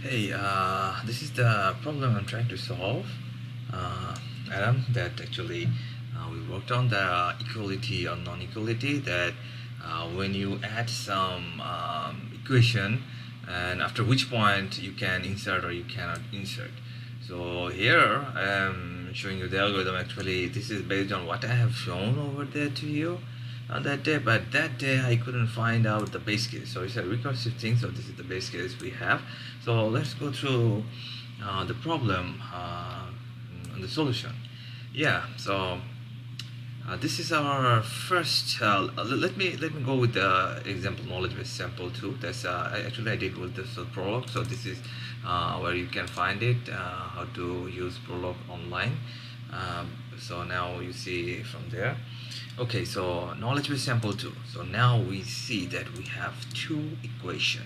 Hey, this is the problem I'm trying to solve, Adam. That actually we worked on the equality or non-equality. That when you add some equation, and after which point you can insert or you cannot insert. So here I'm showing you the algorithm. Actually, this is based on what I have shown over there to you on that day, but that day I couldn't find out the base case. So it's a recursive thing. So this is the base case we have. So let's go through the problem and the solution. Yeah. So this is our first. Let me go with the example knowledge base sample too. That's actually I did with this Prolog. So this is where you can find it. How to use Prolog online. So now you see from there. Okay, so knowledge base sample 2. So now we see that we have two equation,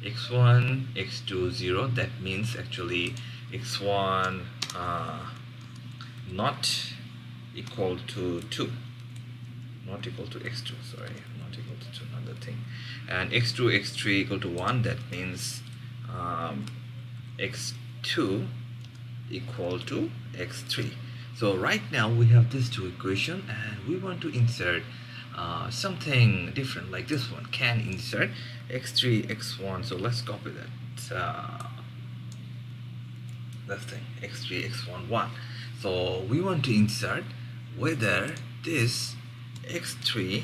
x1, x2, 0. That means actually x1 not equal to 2, not equal to x2, sorry, not equal to 2, another thing. And x2, x3 equal to 1. That means x2 equal to x3. So right now we have these two equation and we want to insert something different like this one. Can insert x3, x1. So let's copy that thing, x3, x1, 1. So we want to insert whether this x3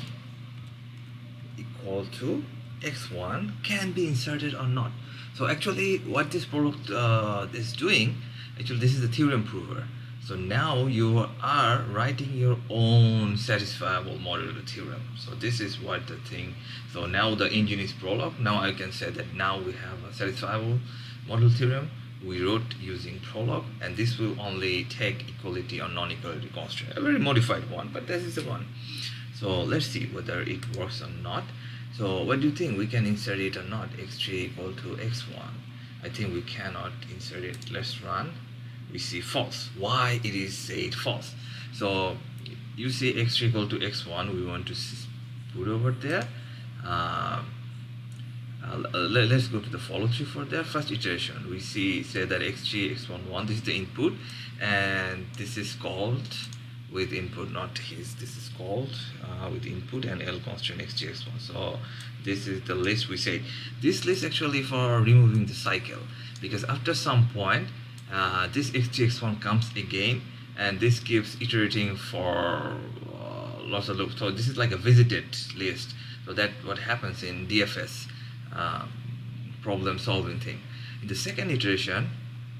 equal to x1 can be inserted or not. So actually what this product is doing, actually this is the theorem prover. So now you are writing your own satisfiable modular theorem. So this is what the thing. So now the engine is Prolog. Now I can say that now we have a satisfiable model theorem we wrote using Prolog, and this will only take equality or non-equality constraint, a very modified one, but this is the one. So let's see whether it works or not. So what do you think, we can insert it or not? x3 equal to x1. I think we cannot insert it. Let's run. We see false. Why it is said false? So you see x3 equal to x1, we want to put over there. Let's go to the follow through for the first iteration. We say that x3, x1, 1, this is the input, and this is called with input, not his. This is called with input and L constant x3, x1. So this is the list we say. This list actually for removing the cycle, because after some point this x3, x1 comes again, and this keeps iterating for lots of loops. So this is like a visited list. So that what happens in DFS um, problem solving thing. In the second iteration,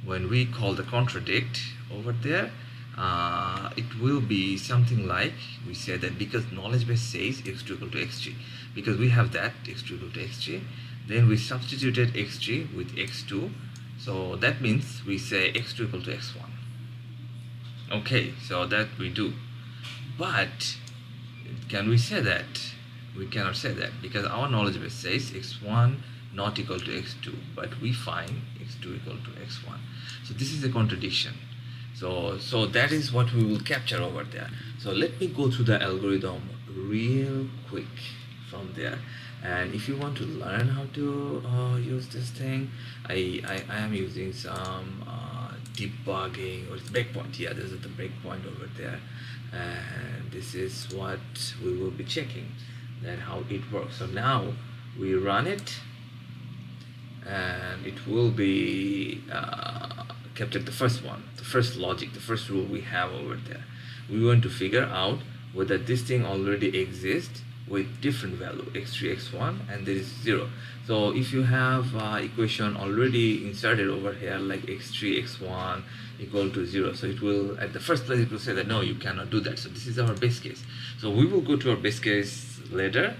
when we call the contradict over there, it will be something like we say that because knowledge base says x2 equal to x3, because we have that x2 equal to x3, then we substituted x3 with x2. So that means we say x2 equal to x1. Okay, so that we do. But can we say that? We cannot say that, because our knowledge base says x1 not equal to x2, but we find x2 equal to x1. So this is a contradiction. So that is what we will capture over there. So let me go through the algorithm real quick from there. And if you want to learn how to use this thing, I am using some debugging, or it's breakpoint. Yeah, this is the breakpoint over there, and this is what we will be checking, that how it works. So now we run it, and it will be captured the first one, the first logic, the first rule we have over there. We want to figure out whether this thing already exists with different value x3, x1, and there is 0. So if you have equation already inserted over here like x3, x1 equal to 0, so it will, at the first place it will say that no, you cannot do that. So this is our base case. So we will go to our base case later.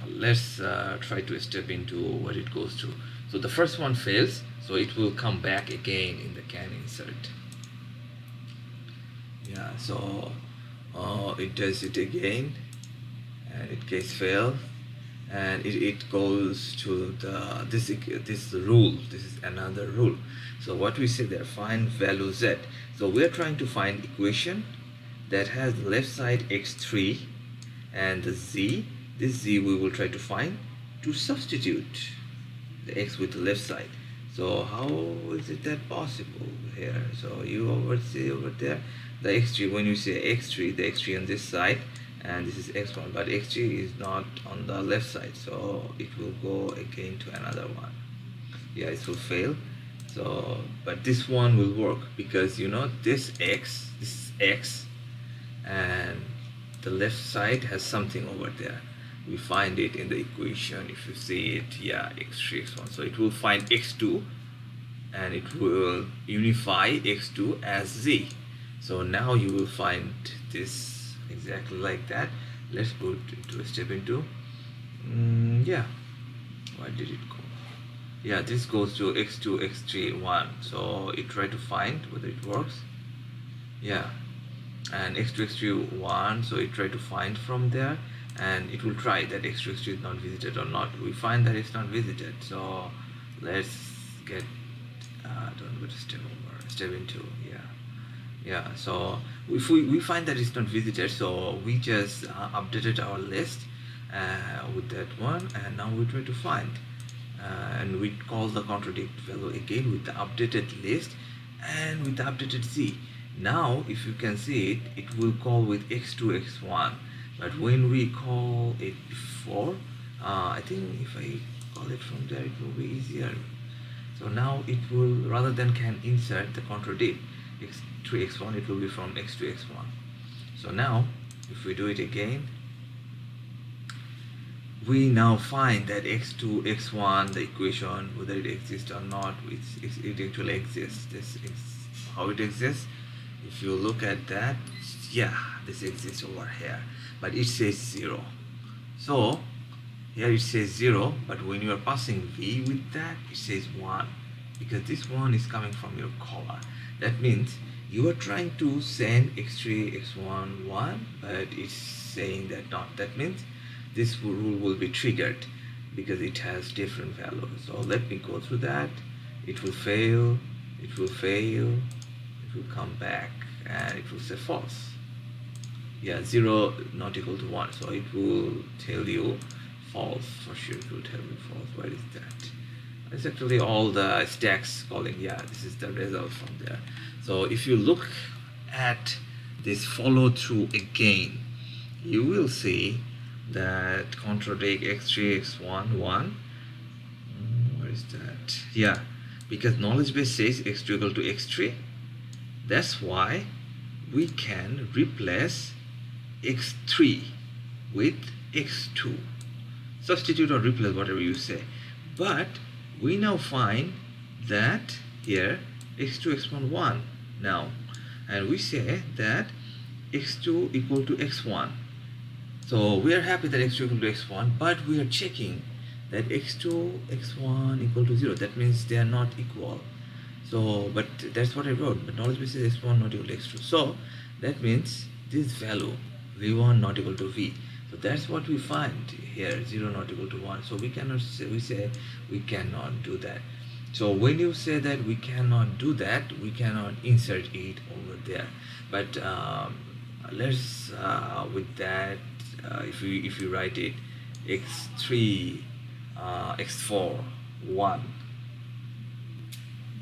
Let's try to step into what it goes to. So the first one fails, so it will come back again in the can insert. Yeah, so it does it again, and it gets fail, and it goes to the this rule. This is another rule. So what we say there, find value z. So we're trying to find equation that has the left side x3 and the z. This z we will try to find to substitute the x with the left side. So how is it that possible here? So you see over there the x3, when you say x3, the x3 on this side and this is x1, but x3 is not on the left side, so it will go again to another one. Yeah, it will fail. So but this one will work because you know this is x, and the left side has something over there. We find it in the equation. If you see it, yeah, x3 x1, so it will find x2 and it will unify x2 as z. So now you will find this exactly like that. Let's go to step into yeah, why did it go? Yeah, this goes to x2 x3 1, so it try to find whether it works. Yeah, and x2 x3 1, so it try to find from there, and it will try that x2 x3 is not visited or not. We find that it's not visited, so let's get don't go to step into. Yeah, yeah, so if we find that it's not visited, so we just updated our list with that one, and now we try to find, and we call the contradict value again with the updated list and with the updated z. Now if you can see it, it will call with x2 x1, but when we call it before, I think if I call it from there, it will be easier. So now it will, rather than can insert the contradict x3 x1, it will be from x2 x1. So now if we do it again, we now find that x2 x1, the equation, whether it exists or not, it actually exists. This is how it exists. If you look at that, yeah, this exists over here, but it says 0. So here it says 0, but when you are passing v with that, it says 1, because this one is coming from your caller. That means you are trying to send x3 x1 1, but it's saying that not. That means this rule will be triggered because it has different values. So let me go through that. It will fail, it will fail, it will come back, and it will say false. Yeah, 0 not equal to 1, so it will tell you false. For sure it will tell you false. Where is that? It's actually all the stacks calling. Yeah, this is the result from there. So if you look at this follow through again, you will see that contradict x3 x1 1. Where is that? Yeah, because knowledge base says x2 equal to x3. That's why we can replace x3 with x2, substitute or replace, whatever you say. But we now find that here x2 x1 1 now, and we say that x2 equal to x1. So we are happy that x2 equal to x1, but we are checking that x2 x1 equal to 0. That means they are not equal. So but that's what I wrote, but knowledge base is x1 not equal to x2, so that means this value v1 not equal to v. So that's what we find here, 0 not equal to 1. So we cannot say, we say we cannot do that. So when you say that we cannot do that, we cannot insert it over there. But let's with that, if you write it x3 x4 1,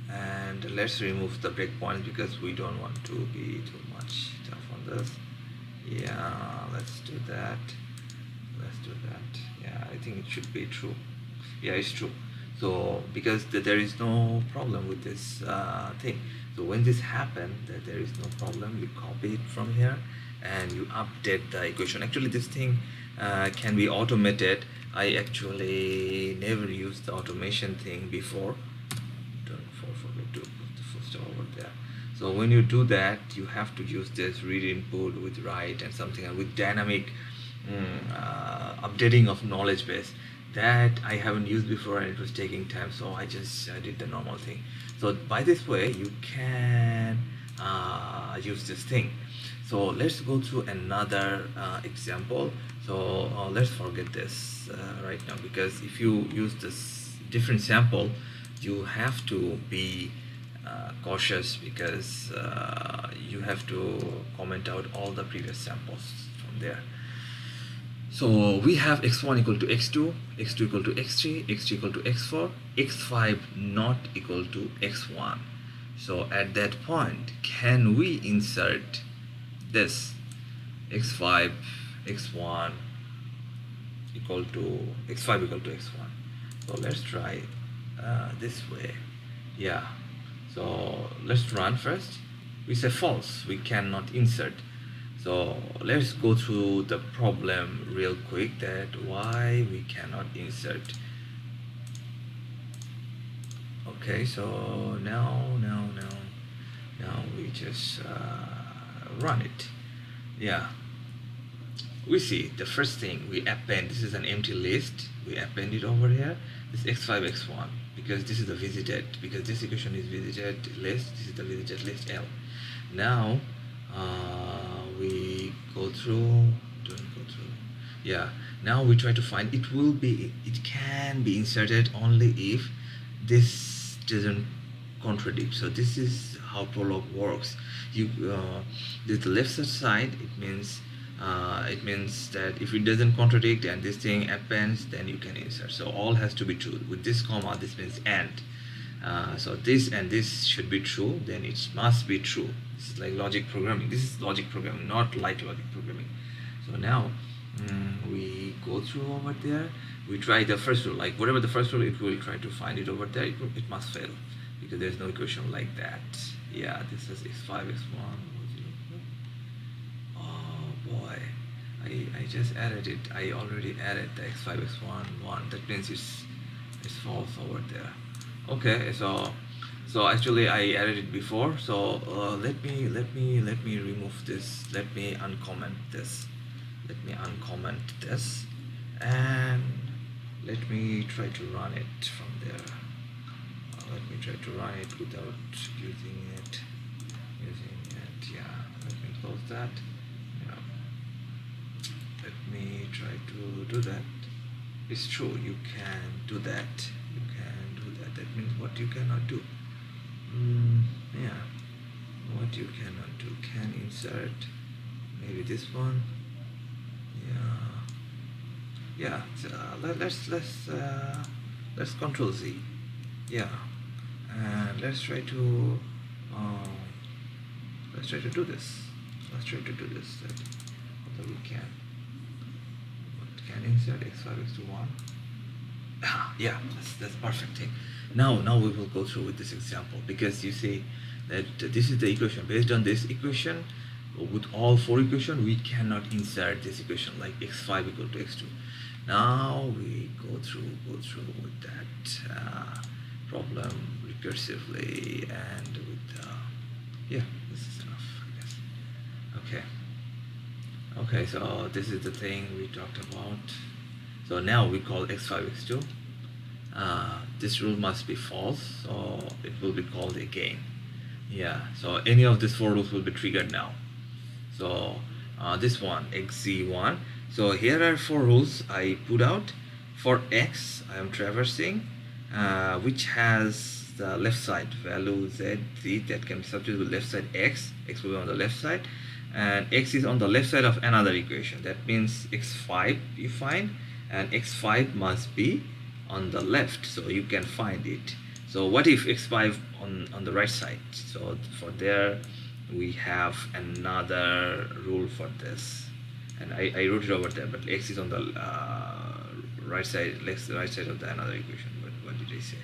and let's remove the breakpoints because we don't want to be too much tough on this. Yeah, let's do that. Let's do that. Yeah, I think it should be true. Yeah, it's true. So because there is no problem with this thing. So when this happens, that there is no problem, you copy it from here and you update the equation. Actually, this thing can be automated. I actually never used the automation thing before. Don't forget to put the full stop over there. So when you do that, you have to use this read input with write and something, and with dynamic updating of knowledge base. That I haven't used before and it was taking time, so I just did the normal thing. So by this way you can use this thing. So let's go through another example. So let's forget this right now, because if you use this different sample, you have to be cautious, because you have to comment out all the previous samples from there. So we have x1 equal to x2, x2 equal to x3, x3 equal to x4, x5 not equal to x1. So at that point, can we insert this x5, x1 equal to x5 equal to x1? So let's try this way. Yeah. So let's run first. We say false. We cannot insert. So let's go through the problem real quick, that why we cannot insert. Okay, so now we just run it. Yeah, we see the first thing we append. This is an empty list. We append it over here. This x5 x1 because this is the visited, because this equation is visited list. This is the visited list L. Now we go through. Don't go through. Yeah. Now we try to find. It can be inserted only if this doesn't contradict. So this is how prolog works. You the left side, it means that if it doesn't contradict and this thing appends, then you can insert. So all has to be true. With this comma, this means and. So this and this should be true, then it must be true. This is like logic programming. This is logic programming, not light logic programming. So now we go through over there. We try the first rule, like whatever the first rule, it will try to find it over there. It must fail because there's no equation like that. Yeah, this is x5 x1. Oh boy, I just added it. I already added the x5 x1 1. That means it's false over there. Okay, so actually I added it before. So let me remove this. Let me uncomment this. And let me try to run it from there. Let me try to run it without using it. Yeah, let me close that. Yeah. Let me try to do that. It's true, you can do that. That means what you cannot do. Yeah, what you cannot do. Can insert maybe this one. Yeah. So, let's Control Z. Yeah, and let's try to do this. That whether we can. What can insert x5 x2 1? Yeah, that's perfect thing. Now we will go through with this example, because you see that this is the equation. Based on this equation, with all four equations, we cannot insert this equation like x5 equal to x2. Now we go through with that problem recursively, and with yeah, this is enough, I guess. Okay, so this is the thing we talked about. So now we call x5 x2. This rule must be false, so it will be called again. Yeah, so any of these four rules will be triggered now. So this one, xz1. So here are four rules I put out. For x, I am traversing, which has the left side value z that can be substituted with left side x will be on the left side, and x is on the left side of another equation. That means x5 you find, and x5 must be on the left, so you can find it. So what if x5 on the right side? So for there we have another rule for this, and I wrote it over there, but x is on the right side, the right side of the another equation. What did I say?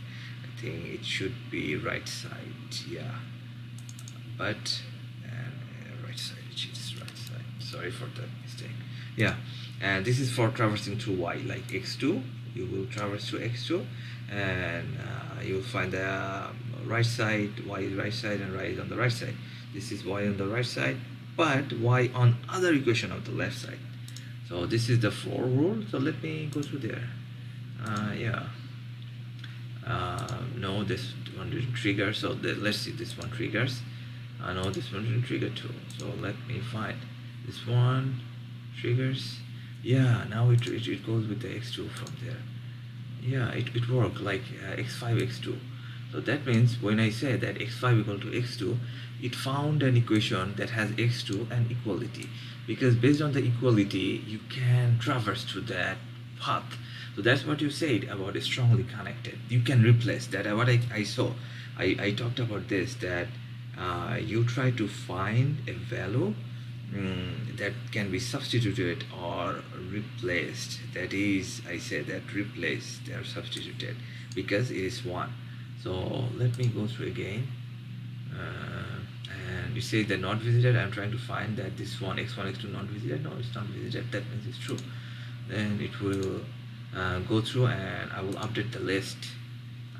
I think it should be right side. Yeah, but right side, it is right side. Sorry for that mistake. Yeah, and this is for traversing through y, like x2. You will traverse through x2, and you will find the right side, y is right side, and right is on the right side. This is y on the right side, but y on other equation of the left side. So this is the for rule. So let me go through there. Yeah. No, this one didn't trigger. So let's see, this one triggers. No, this one didn't trigger too. So let me find this one triggers. Yeah, now it goes with the x2 from there. Yeah, it worked like x5 x2. So that means when I say that x5 equal to x2, it found an equation that has x2 and equality, because based on the equality you can traverse to that path. So that's what you said about strongly connected. You can replace that. What I saw, I talked about this, that you try to find a value that can be substituted or replaced. That is, I said that replaced or substituted because it is 1. So let me go through again. And you say they're not visited. I'm trying to find that this one x1 x2 not visited. No, it's not visited. That means it's true. Then it will go through and I will update the list.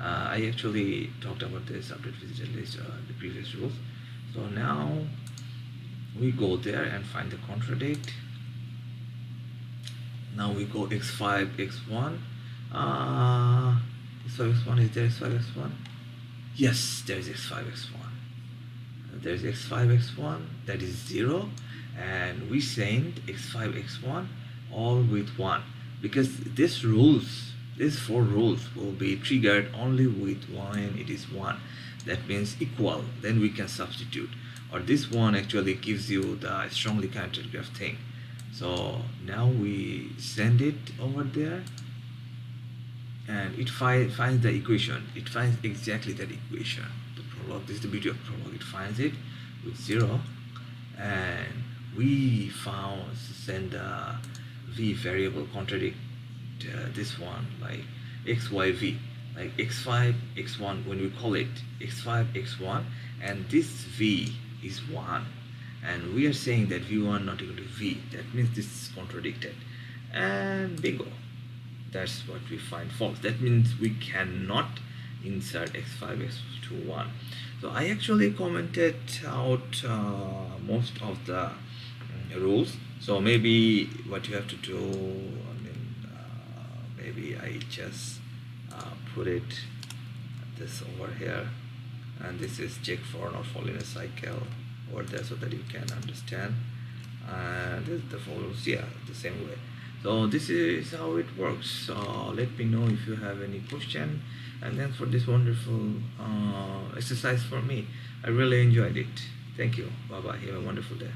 I actually talked about this update visited list, the previous rules. So now we go there and find the contradict. Now we go x5 x1. x5 x1, is there x5 x1? Yes, there is x5 x1. There's x5 x1, that is 0, and we send x5 x1 all with 1, because these 4 rules will be triggered only with when it is 1. That means equal, then we can substitute. Or this one actually gives you the strongly connected graph thing. So now we send it over there, and it finds the equation. It finds exactly that equation. The prolog, this is the beauty of prolog. It finds it with 0, and we send the v variable contradict this one, like xyv, like x5 x1. When we call it x5 x1, and this v is 1, and we are saying that v1 not equal to v, that means this is contradicted, and bingo, that's what we find false. That means we cannot insert x5 x2 1. So I actually commented out most of the rules. So maybe what you have to do, maybe I just put it this over here, and this is check for not fall in a cycle over there, so that you can understand. And this is the follows, yeah, the same way. So this is how it works. So let me know if you have any question, and thanks for this wonderful exercise for me. I really enjoyed it. Thank you. Bye bye. Have a wonderful day.